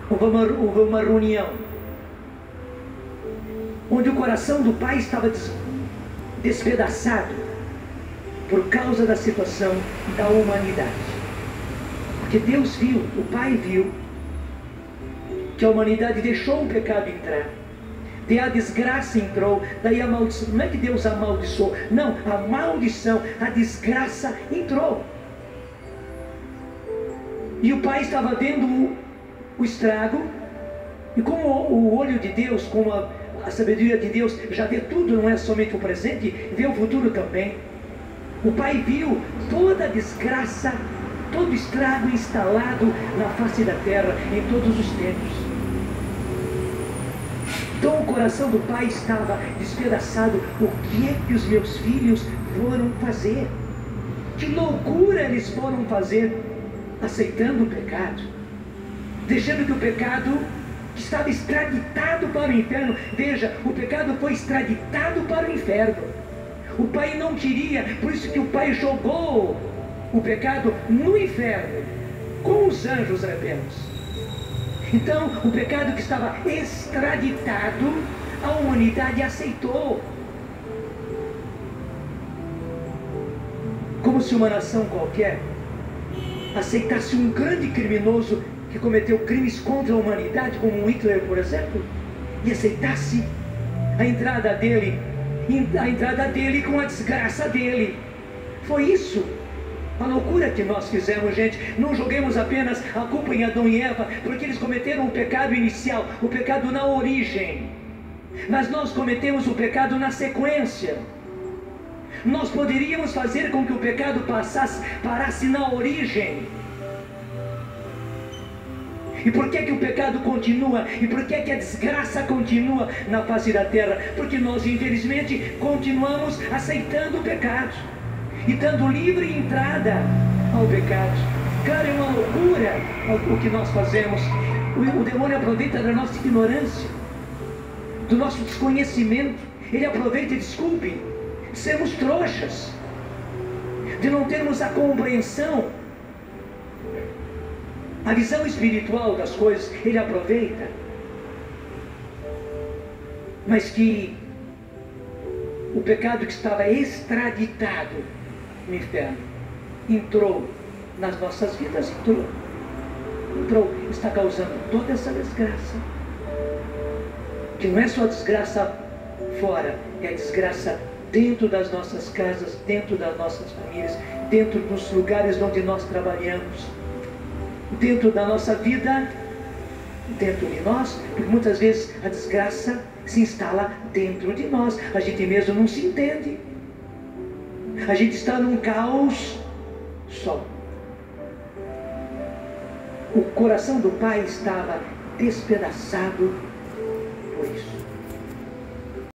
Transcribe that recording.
houve uma reunião onde o coração do pai estava despedaçado por causa da situação da humanidade. Porque Deus viu, o pai viu, que a humanidade deixou o pecado entrar. Daí a desgraça entrou, daí a maldição. Não é que Deus amaldiçoou, não, a maldição, a desgraça entrou. E o pai estava vendo o estrago, e como o olho de Deus, como a sabedoria de Deus já vê tudo, não é somente o presente, vê o futuro também. O pai viu toda a desgraça, todo o estrago instalado na face da terra em todos os tempos. Então o coração do pai estava despedaçado. O que é que os meus filhos foram fazer? Que loucura eles foram fazer, aceitando o pecado, deixando que o pecado estava extraditado para o inferno. Veja, o pecado foi extraditado para o inferno. O pai não queria, por isso que o pai jogou o pecado no inferno com os anjos rebeldes. Então, o pecado que estava extraditado, a humanidade aceitou. Como se uma nação qualquer aceitasse um grande criminoso que cometeu crimes contra a humanidade, como um Hitler, por exemplo, e aceitasse a entrada dele com a desgraça dele. Foi isso a loucura que nós fizemos, gente. Não joguemos apenas a culpa em Adão e Eva, porque eles cometeram o pecado inicial, o pecado na origem, mas nós cometemos o pecado na sequência. Nós poderíamos fazer com que o pecado parasse na origem. E por que o pecado continua? E por que a desgraça continua na face da terra? Porque nós, infelizmente, continuamos aceitando o pecado e dando livre entrada ao pecado. Claro, é uma loucura o que nós fazemos. O demônio aproveita da nossa ignorância, do nosso desconhecimento. Ele aproveita, desculpe, de sermos trouxas, de não termos a compreensão, a visão espiritual das coisas. Ele aproveita. Mas que o pecado que estava extraditado no inferno entrou nas nossas vidas, entrou, está causando toda essa desgraça, que não é só desgraça fora, é desgraça dentro das nossas casas, dentro das nossas famílias, dentro dos lugares onde nós trabalhamos, dentro da nossa vida, dentro de nós, porque muitas vezes a desgraça se instala dentro de nós. A gente mesmo não se entende, a gente está num caos só. O coração do pai estava despedaçado por isso.